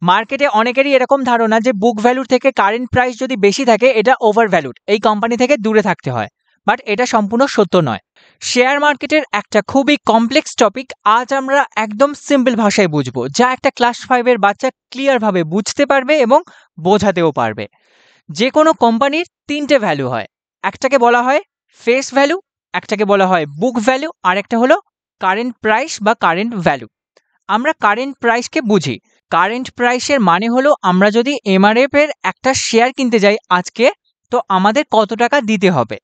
মার্কেটে অনেকেরই এরকম ধারণা যে বুক ভ্যালুর থেকে কারেন্ট প্রাইস যদি বেশি থাকে এটা ওভার ভ্যালুড, এই কোম্পানি থেকে দূরে থাকতে হয়। বাট এটা সম্পূর্ণ সত্য নয়। শেয়ার মার্কেটের একটা খুবই কমপ্লেক্স টপিক আজ আমরা একদম সিম্পল ভাষায় বুঝবো, যা একটা ক্লাস 5-এর বাচ্চা ক্লিয়ারভাবে বুঝতে পারবে এবং বোঝাতেও পারবে। যে কোনো কোম্পানির তিনটে ভ্যালু হয়, একটাকে বলা হয় ফেস ভ্যালু, একটাকে বলা হয় বুক ভ্যালু, আর একটা হলো কারেন্ট প্রাইস বা কারেন্ট ভ্যালু। আমরা কারেন্ট প্রাইসকে বুঝি। কারেন্ট প্রাইসের মানে হলো আমরা যদি এমআরএফ এর একটা শেয়ার কিনতে যাই আজকে, তো আমাদের কত টাকা দিতে হবে,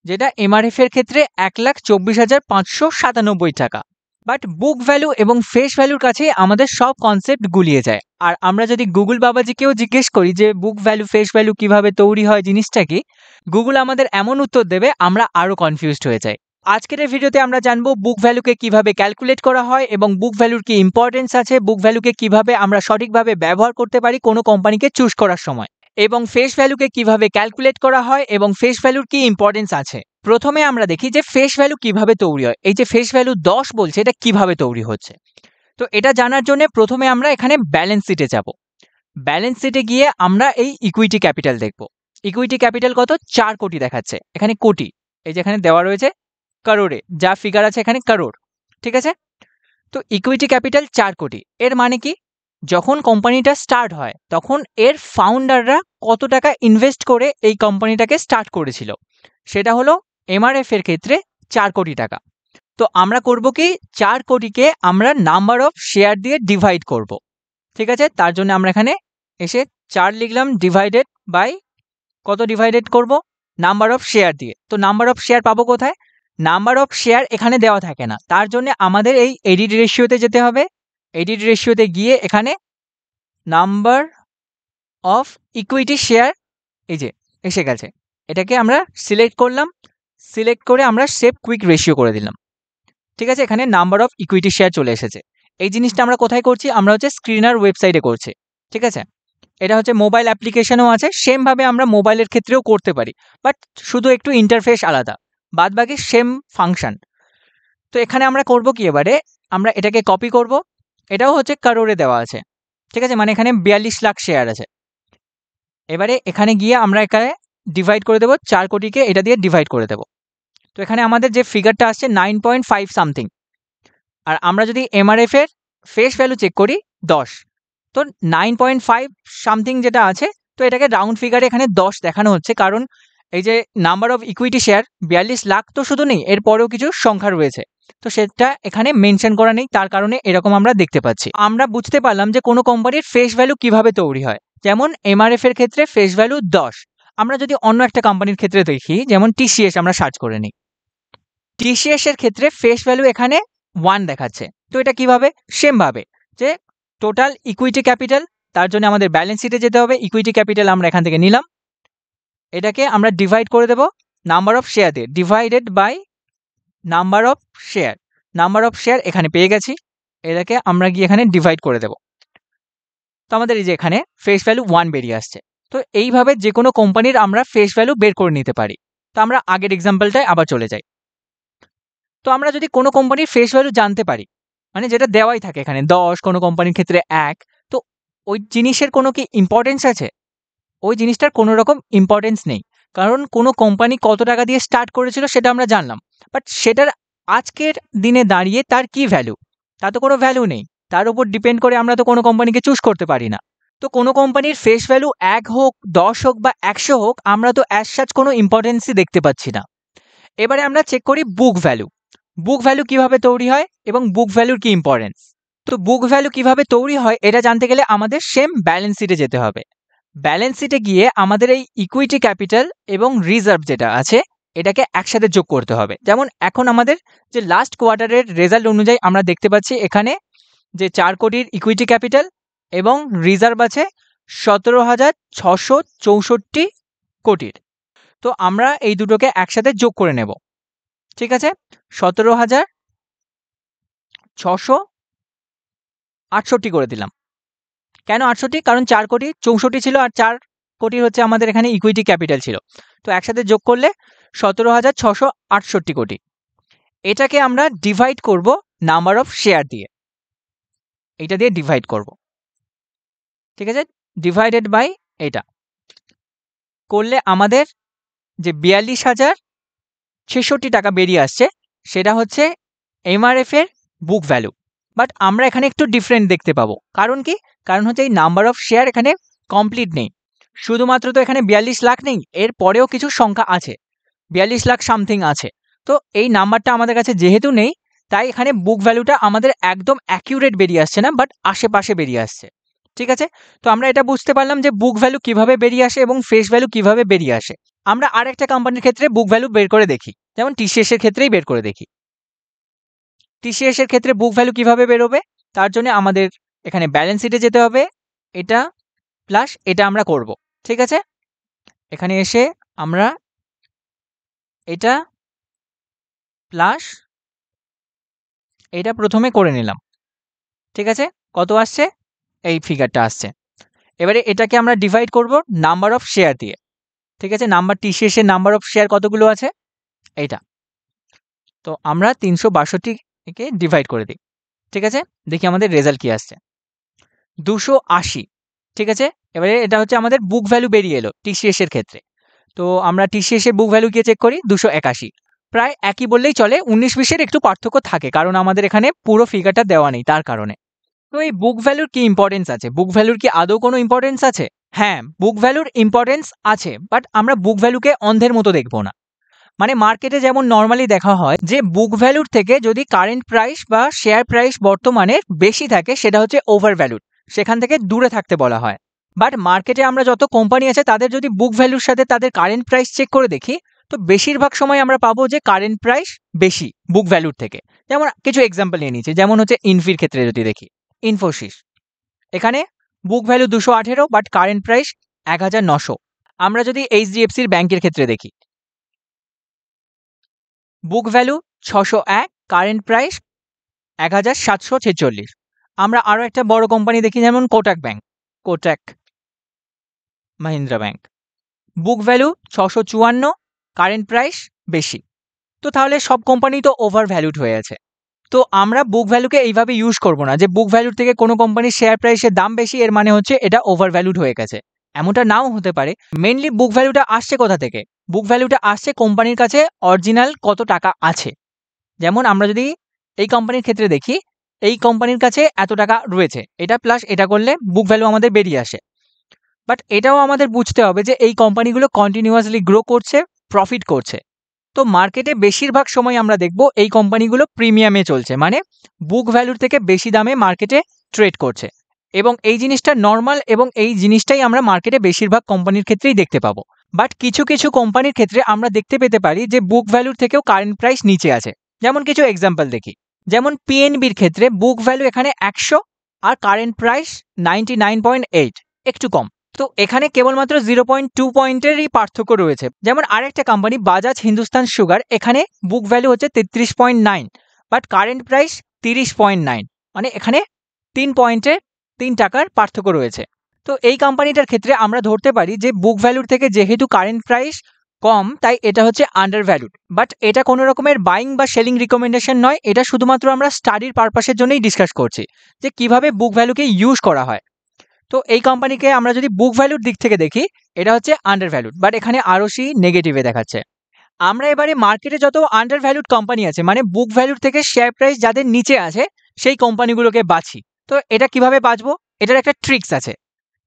যেটা এমআরএফ এর ক্ষেত্রে 1,24,597 টাকা। বাট বুক ভ্যালু এবং ফেস ভ্যালুর কাছে আমাদের সব কনসেপ্ট গুলিয়ে যায়। আর আমরা যদি গুগল বাবাজিকেও জিজ্ঞেস করি যে বুক ভ্যালু ফেস ভ্যালু কিভাবে তৈরি হয়, জিনিসটা কি, গুগল আমাদের এমন উত্তর দেবে আমরা আরো কনফিউজড হয়ে যাই। আজকের এই ভিডিওতে আমরা জানবো বুক ভ্যালুকে কিভাবে ক্যালকুলেট করা হয় এবং বুক ভ্যালুর কি ইম্পর্টেন্স আছে, বুক ভ্যালুকে কিভাবে আমরা সঠিকভাবে ব্যবহার করতে পারি কোনো কোম্পানিকে চুজ করার সময়, এবং ফেস ভ্যালুকে কিভাবে ক্যালকুলেট করা হয় এবং ফেস ভ্যালুর কি ইম্পর্টেন্স আছে। প্রথমে আমরা দেখি যে ফেস ভ্যালু কিভাবে তৈরি হয়। এই যে ফেস ভ্যালু 10 বলছে, এটা কিভাবে তৈরি হচ্ছে। তো এটা জানার জন্য প্রথমে আমরা এখানে ব্যালেন্স শিটে যাব। ব্যালেন্স শিটে গিয়ে আমরা এই ইকুইটি ক্যাপিটাল দেখব। ইকুইটি ক্যাপিটাল কত, 4 কোটি দেখাচ্ছে এখানে, কোটি, এই যে এখানে দেওয়া রয়েছে করোড়ে, যা ফিগার আছে এখানে করোড়, ঠিক আছে। তো ইকুইটি ক্যাপিটাল 4 কোটি, এর মানে কি, যখন কোম্পানিটা স্টার্ট হয় তখন এর ফাউন্ডাররা কত টাকা ইনভেস্ট করে এই কোম্পানিটাকে স্টার্ট করেছিল, সেটা হলো এমআরএফ এর ক্ষেত্রে 4 কোটি টাকা। তো আমরা করব কি, 4 কোটিকে আমরা নাম্বার অফ শেয়ার দিয়ে ডিভাইড করব, ঠিক আছে। তার জন্য আমরা এখানে এসে 4 লিখলাম, ডিভাইডেড বাই কত, ডিভাইডেড করব নাম্বার অফ শেয়ার দিয়ে। তো নাম্বার অফ শেয়ার পাবো কোথায়, নাম্বার অফ শেয়ার এখানে দেওয়া থাকে না, তার জন্য আমাদের এই এডিট রেশিওতে যেতে হবে। এডিট রেশিওতে গিয়ে এখানে নাম্বার অফ ইকুইটি শেয়ার, এই যে এসে গেছে, এটাকে আমরা সিলেক্ট করলাম, সিলেক্ট করে আমরা সেভ কুইক রেশিও করে দিলাম, ঠিক আছে। এখানে নাম্বার অফ ইকুইটি শেয়ার চলে এসেছে। এই জিনিসটা আমরা কোথায় করছি, আমরা হচ্ছে স্ক্রিনার ওয়েবসাইটে করছি, ঠিক আছে। এটা হচ্ছে মোবাইল অ্যাপ্লিকেশনও আছে, সেম ভাবে আমরা মোবাইলের ক্ষেত্রেও করতে পারি, বাট শুধু একটু ইন্টারফেস আলাদা, বাদ বাকি সেম ফাংশন। তো এখানে আমরা করব কি, এবারে আমরা এটাকে কপি করব, এটাও হচ্ছে কারোরে দেওয়া আছে, ঠিক আছে, মানে এখানে 42 লাখ শেয়ার আছে। এবারে এখানে গিয়ে আমরা এখানে ডিভাইড করে দেবো, 4 কোটিকে এটা দিয়ে ডিভাইড করে দেবো। তো এখানে আমাদের যে ফিগারটা আসছে 9.5 সামথিং, আর আমরা যদি এমআরএফ এর ফেস ভ্যালু চেক করি 10, তো 9.5 সামথিং যেটা আছে, তো এটাকে রাউন্ড ফিগারে এখানে 10 দেখানো হচ্ছে, কারণ এই যে number of equity share 42 lakh তো শুধু নেই, এরপরেও কিছু সংখ্যা রয়েছে, তো সেটা এখানে মেনশন করা নেই, তার কারণে এরকম আমরা দেখতে পাচ্ছি। আমরা বুঝতে পারলাম যে কোনো কোম্পানির ফেস ভ্যালু কিভাবে তৈরি হয়। যেমন এমআরএফ এর ক্ষেত্রে ফেস ভ্যালু 10। আমরা যদি অন্য একটা কোম্পানির ক্ষেত্রে দেখি, যেমন টিসিএস, আমরা সার্চ করে নিই, টিসিএস এর ক্ষেত্রে ফেস ভ্যালু এখানে 1 দেখাচ্ছে। তো এটা কিভাবে, সেম ভাবে যে টোটাল ইকুইটি ক্যাপিটাল, তার জন্য আমাদের ব্যালেন্স শিটে যেতে হবে, ইকুইটি ক্যাপিটাল আমরা এখান থেকে নিলাম, এটাকে আমরা ডিভাইড করে দেব নাম্বার অফ শেয়ার দিয়ে, divided by number of share. Number of share এখানে পেয়ে গেছি, এটাকে আমরা গিয়ে এখানে ডিভাইড করে দেব। তো আমাদের এই যে এখানে ফেস ভ্যালু 1 বেরিয়ে আসছে। তো এইভাবে যে কোনো কোম্পানির আমরা ফেস ভ্যালু বের করে নিতে পারি। তো আমরা আগের এক্সাম্পলটায় আবার চলে যাই। তো আমরা যদি কোনো কোম্পানির ফেস ভ্যালু জানতে পারি, মানে যেটা দেওয়াই থাকে এখানে 10, কোনো কোম্পানির ক্ষেত্রে 1, তো ওই জিনিসের কোনো কি ইম্পর্টেন্স আছে, ওই জিনিসটার কোনো রকম ইম্পর্টেন্স নেই। কারণ কোনো কোম্পানি কত টাকা দিয়ে স্টার্ট করেছিল সেটা আমরা জানলাম, বাট সেটার আজকের দিনে দাঁড়িয়ে তার কি ভ্যালু, তার তো কোনো ভ্যালু নেই। তার উপর ডিপেন্ড করে আমরা তো কোনো কোম্পানিকে চুজ করতে পারি না। তো কোনো কোম্পানির ফেস ভ্যালু 1 হোক, 10 হোক বা 100 হোক, আমরা তো অ্যাজ সাচ কোনো ইম্পর্টেন্সই দেখতে পাচ্ছি না। এবারে আমরা চেক করি বুক ভ্যালু। বুক ভ্যালু কিভাবে তৈরি হয় এবং বুক ভ্যালুর কি ইম্পর্টেন্স। তো বুক ভ্যালু কিভাবে তৈরি হয় এটা জানতে গেলে আমাদের সেম ব্যালেন্স শিটে যেতে হবে। ব্যালেন্স শিটে গিয়ে আমাদের এই ইকুইটি ক্যাপিটাল এবং রিজার্ভ যেটা আছে এটাকে একসাথে যোগ করতে হবে। যেমন এখন আমাদের যে লাস্ট কোয়ার্টারের রেজাল্ট অনুযায়ী আমরা দেখতে পাচ্ছি এখানে যে 4 কোটির ইকুইটি ক্যাপিটাল এবং রিজার্ভ আছে 17,664 কোটির। তো আমরা এই দুটোকে একসাথে যোগ করে নেব, ঠিক আছে। 17,668 করে দিলাম। কেন 68? কারণ 4 কোটি 64 ছিল আর 4 কোটি হচ্ছে আমাদের এখানে ইকুইটি ক্যাপিটাল ছিল। তো একসাথে যোগ করলে 17,668 কোটি। এটাকে আমরা ডিভাইড করব নাম্বার অফ শেয়ার দিয়ে, এটা দিয়ে ডিভাইড করব। ঠিক আছে, ডিভাইডেড বাই এটা করলে আমাদের যে 42,066 টাকা বেরিয়ে আসছে সেটা হচ্ছে এমআরএফ এর বুক ভ্যালু। বাট আমরা এখানে একটু ডিফারেন্ট দেখতে পাবো। কারণ কি? কারণ হচ্ছে এই নাম্বার অফ শেয়ার এখানে কমপ্লিট নেই। শুধুমাত্র তো এখানে 42 লাখ নেই, এর পরেও কিছু সংখ্যা আছে, 42 লাখ সামথিং আছে। তো এই নাম্বারটা আমাদের কাছে যেহেতু নেই, তাই এখানে বুক ভ্যালুটা আমাদের একদম অ্যাকিউরেট বেরিয়ে আসছে না, বাট আশেপাশে বেরিয়ে আসছে। ঠিক আছে, তো আমরা এটা বুঝতে পারলাম যে বুক ভ্যালু কিভাবে বেরিয়ে আসে এবং ফেস ভ্যালু কিভাবে বেরিয়ে আসে। আমরা আরেকটা কোম্পানির ক্ষেত্রে বুক ভ্যালু বের করে দেখি, যেমন টিসিএস এর ক্ষেত্রেই বের করে দেখি। টিসিএস এর ক্ষেত্রে বুক ভ্যালু কিভাবে বেরোবে, তার জন্য আমাদের এখানে ব্যালেন্স শিটে যেতে হবে, এটা প্লাস এটা আমরা করব। ঠিক আছে, এখানে এসে আমরা এটা প্লাস এটা প্রথমে করে নিলাম। ঠিক আছে, কত আসছে? এই ফিগারটা আসছে। এবারে এটাকে আমরা ডিভাইড করব নাম্বার অফ শেয়ার দিয়ে। ঠিক আছে, নাম্বার টিসিএস এর নাম্বার অফ শেয়ার কতগুলো আছে? এইটা। তো আমরা 362 কে ডিভাইড করে দিই। ঠিক আছে, দেখি আমাদের রেজাল্ট কি আসছে, 280। ঠিক আছে, এবারে এটা হচ্ছে আমাদের বুক ভ্যালু বেরিয়ে এলো টিসিএস এর ক্ষেত্রে। তো আমরা টিসিএস এর বুক ভ্যালু গিয়ে চেক করি, 281। প্রায় একই বললেই চলে, 19-20 একটু পার্থক্য থাকে, কারণ আমাদের এখানে পুরো ফিগারটা দেওয়া নেই তার কারণে। তো এই বুক ভ্যালুর কি ইম্পর্টেন্স আছে? বুক ভ্যালুর কি আদৌ কোনো ইম্পর্টেন্স আছে? হ্যাঁ, বুক ভ্যালুর ইম্পর্টেন্স আছে, বাট আমরা বুক ভ্যালুকে অন্ধের মতো দেখবো না। মানে মার্কেটে যেমন নর্মালি দেখা হয় যে বুক ভ্যালুর থেকে যদি কারেন্ট প্রাইস বা শেয়ার প্রাইস বর্তমানে বেশি থাকে সেটা হচ্ছে ওভার ভ্যালুড, সেখান থেকে দূরে থাকতে বলা হয়। বাট মার্কেটে আমরা যত কোম্পানি আছে তাদের যদি বুক ভ্যালুর সাথে তাদের কারেন্ট প্রাইস চেক করে দেখি, তো বেশিরভাগ সময় আমরা পাবো যে কারেন্ট প্রাইস বেশি বুক ভ্যালুর থেকে। যেমন কিছু এক্সাম্পল নিয়ে নিচ্ছি, যেমন হচ্ছে ইনফির ক্ষেত্রে যদি দেখি, ইনফোসিস এখানে book value 218 but current price 1900। আমরা যদি এইচডিএফসির ব্যাংকের ক্ষেত্রে দেখি, বুক ভ্যালু 601, কারেন্ট প্রাইস 1746। আমরা আরও একটা বড় কোম্পানি দেখি, যেমন Kotak bank, Kotak Mahindra bank, book value 654, current price বেশি। তো তাহলে সব কোম্পানি তো ওভার ভ্যালুড হয়ে আছে। তো আমরা বুক ভ্যালুকে এইভাবে ইউজ করব না যে বুক ভ্যালুর থেকে কোনো কোম্পানির শেয়ার প্রাইসের দাম বেশি এর মানে হচ্ছে এটা ওভার ভ্যালুড হয়ে গেছে, এমনটা নাও হতে পারে। মেইনলি বুক ভ্যালুটা আসছে কোথা থেকে? বুক ভ্যালুটা আসছে কোম্পানির কাছে অরিজিনাল কত টাকা আছে। যেমন আমরা যদি এই কোম্পানির ক্ষেত্রে দেখি, এই কোম্পানির কাছে এত টাকা রয়েছে, এটা প্লাস এটা করলে বুক ভ্যালু আমাদের বেরিয়ে আসে। বাট এটাও আমাদের বুঝতে হবে যে এই কোম্পানিগুলো কন্টিনিউয়াসলি গ্রো করছে, প্রফিট করছে। তো মার্কেটে বেশিরভাগ সময় আমরা দেখব এই কোম্পানিগুলো প্রিমিয়ামে চলছে, মানে বুক ভ্যালুর থেকে বেশি দামে মার্কেটে ট্রেড করছে। এবং এই জিনিসটা নর্মাল, এবং এই জিনিসটাই আমরা মার্কেটে বেশিরভাগ কোম্পানির ক্ষেত্রেই দেখতে পাবো। বাট কিছু কিছু কোম্পানির ক্ষেত্রে আমরা দেখতে পেতে পারি যে বুক ভ্যালুর থেকেও কারেন্ট প্রাইস নিচে আছে। যেমন কিছু এক্সাম্পল দেখি, যেমন পিএনবির ক্ষেত্রে বুক ভ্যালু এখানে 100 আর কারেন্ট প্রাইস 99.8, একটু কম। তো এখানে কেবলমাত্র 0.2 পয়েন্টেরই পার্থক্য রয়েছে। যেমন আরেকটা কোম্পানি বাজাজ হিন্দুস্তান সুগার, এখানে বুক ভ্যালু হচ্ছে 33.9 বাট কারেন্ট প্রাইস 30.9, মানে এখানে 3 টাকার পার্থক্য রয়েছে। তো এই কোম্পানিটার ক্ষেত্রে আমরা ধরতে পারি যে বুক ভ্যালুর থেকে যেহেতু কারেন্ট প্রাইস কম, তাই এটা হচ্ছে আন্ডার ভ্যালুড। বাট এটা কোনো রকমের বাইং বা সেলিং রিকমেন্ডেশন নয়, এটা শুধুমাত্র আমরা স্টাডির পারপাসের জন্যই ডিসকাস করছি যে কিভাবে বুক ভ্যালুকে ইউজ করা হয়। তো এই কোম্পানিকে আমরা যদি বুক ভ্যালুর দিক থেকে দেখি, এটা হচ্ছে আন্ডার ভ্যালুড, বাট এখানে আরওসি নেগেটিভে দেখাচ্ছে। আমরা এবারে মার্কেটে যত আন্ডার ভ্যালুড কোম্পানি আছে, মানে বুক ভ্যালুর থেকে শেয়ার প্রাইস যাদের নিচে আছে, সেই কোম্পানিগুলোকে বাছি। তো এটা কিভাবে বাছবো? এটার একটা ট্রিক্স আছে।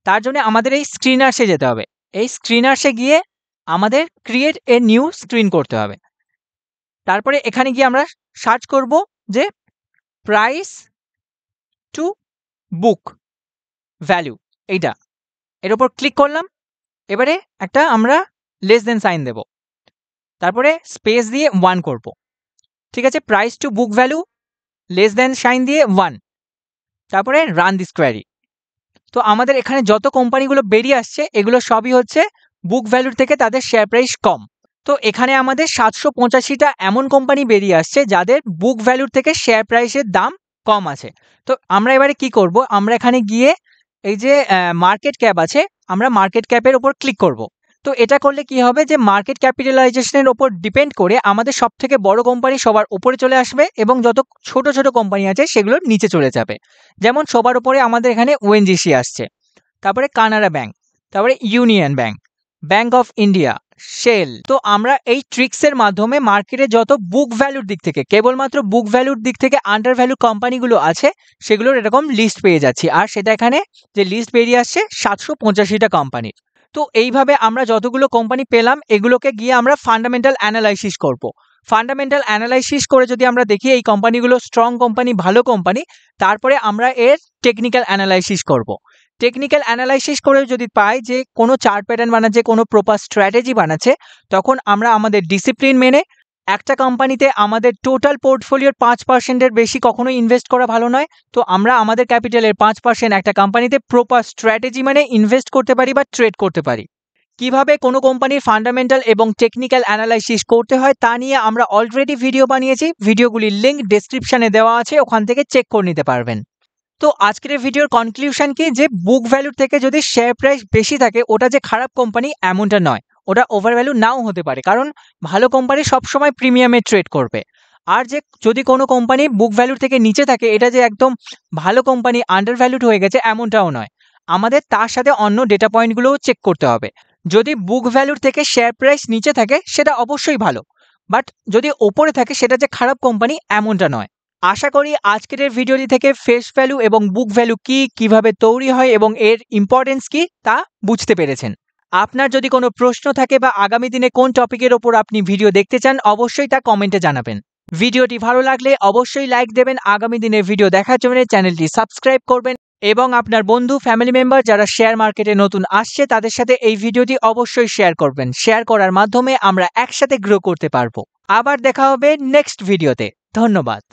তার জন্য আমাদের এই স্ক্রিনার্সে যেতে হবে। এই স্ক্রিনার্সে গিয়ে আমাদের ক্রিয়েট এ নিউ স্ক্রিন করতে হবে। তারপরে এখানে গিয়ে আমরা সার্চ করব যে প্রাইস টু বুক ভ্যালু, এইটা, এর উপর ক্লিক করলাম। এবারে একটা আমরা লেস দেন সাইন দেব, তারপরে স্পেস দিয়ে 1 করব। ঠিক আছে, price to book value less than sign দিয়ে 1, তারপরে রান দিস কোয়ারি। তো আমাদের এখানে যত কোম্পানিগুলো বেরিয়ে আসছে এগুলো সবই হচ্ছে বুক ভ্যালুর থেকে তাদের শেয়ার প্রাইস কম। তো এখানে আমাদের 785টা এমন কোম্পানি বেরিয়ে আসছে যাদের বুক ভ্যালুর থেকে শেয়ার প্রাইসের দাম কম আছে। তো আমরা এবারে কি করব, আমরা এখানে গিয়ে এই যে মার্কেট ক্যাপ আছে, আমরা মার্কেট ক্যাপের উপর ক্লিক করব। তো এটা করলে কি হবে যে মার্কেট ক্যাপিটালাইজেশনের উপর ডিপেন্ড করে আমাদের সবথেকে বড় কোম্পানি সবার উপরে চলে আসবে এবং যত ছোট ছোট কোম্পানি আছে সেগুলো নিচে চলে যাবে। যেমন সবার উপরে আমাদের এখানে ওএনজিসি আসছে। তারপরে কানাড়া ব্যাংক, তারপরে Union Bank, Bank of India, Shell. তো আমরা এই ট্রিক্সের মাধ্যমে মার্কেটে যত বুক ভ্যালুর দিক থেকে, কেবলমাত্র বুক ভ্যালুর দিক থেকে আন্ডার ভ্যালু কোম্পানিগুলো আছে সেগুলোর এরকম লিস্ট পেয়ে যাচ্ছি। আর সেটা এখানে যে লিস্ট বেরিয়ে আসছে 785টা কোম্পানির। তো এইভাবে আমরা যতগুলো কোম্পানি পেলাম এগুলোকে গিয়ে আমরা ফান্ডামেন্টাল অ্যানালাইসিস করব। ফান্ডামেন্টাল অ্যানালাইসিস করে যদি আমরা দেখি এই কোম্পানিগুলো স্ট্রং কোম্পানি, ভালো কোম্পানি, তারপরে আমরা এর টেকনিক্যাল অ্যানালাইসিস করব। টেকনিক্যাল অ্যানালাইসিস করে যদি পাই যে কোনো চার্ট প্যাটার্ন বানাচ্ছে, কোনো প্রপার স্ট্র্যাটেজি বানাচ্ছে, তখন আমরা আমাদের ডিসিপ্লিন মেনে একটা কোম্পানিতে আমাদের টোটাল পোর্টফোলিওর 5%-এর বেশি কখনোই ইনভেস্ট করা ভালো নয়। তো আমরা আমাদের ক্যাপিটালের 5% একটা কোম্পানিতে প্রপার স্ট্র্যাটেজি মানে ইনভেস্ট করতে পারি বা ট্রেড করতে পারি। কিভাবে কোনো কোম্পানির ফান্ডামেন্টাল এবং টেকনিক্যাল অ্যানালাইসিস করতে হয় তা নিয়ে আমরা অলরেডি ভিডিও বানিয়েছি, ভিডিওগুলির লিঙ্ক ডেসক্রিপশনে দেওয়া আছে, ওখান থেকে চেক করে নিতে পারবেন। তো আজকের ভিডিওর কনক্লুশন কি, যে বুক ভ্যালুর থেকে যদি শেয়ার প্রাইস বেশি থাকে ওটা যে খারাপ কোম্পানি এমনটা নয়, ওটা ওভার ভ্যালু নাও হতে পারে, কারণ ভালো কোম্পানি সবসময় প্রিমিয়ামে ট্রেড করবে। আর যে যদি কোনো কোম্পানি বুক ভ্যালুর থেকে নিচে থাকে এটা যে একদম ভালো কোম্পানি আন্ডার ভ্যালুড হয়ে গেছে এমনটাও নয়। আমাদের তার সাথে অন্য ডেটা পয়েন্টগুলোও চেক করতে হবে। যদি বুক ভ্যালুর থেকে শেয়ার প্রাইস নিচে থাকে সেটা অবশ্যই ভালো, বাট যদি ওপরে থাকে সেটা যে খারাপ কোম্পানি এমনটা নয়। আশা করি আজকের এই ভিডিওটি থেকে ফেস ভ্যালু এবং বুক ভ্যালু কি, কিভাবে তৈরি হয় এবং এর ইম্পর্টেন্স কি তা বুঝতে পেরেছেন। আপনার যদি কোনো প্রশ্ন থাকে বা আগামী দিনে কোন টপিকের ওপর আপনি ভিডিও দেখতে চান অবশ্যই তা কমেন্টে জানাবেন। ভিডিওটি ভালো লাগলে অবশ্যই লাইক দেবেন, আগামী দিনের ভিডিও দেখার জন্য চ্যানেলটি সাবস্ক্রাইব করবেন এবং আপনার বন্ধু ফ্যামিলি মেম্বার যারা শেয়ার মার্কেটে নতুন আসছে তাদের সাথে এই ভিডিওটি অবশ্যই শেয়ার করবেন। শেয়ার করার মাধ্যমে আমরা একসাথে গ্রো করতে পারবো। আবার দেখা হবে নেক্সট ভিডিওতে। ধন্যবাদ।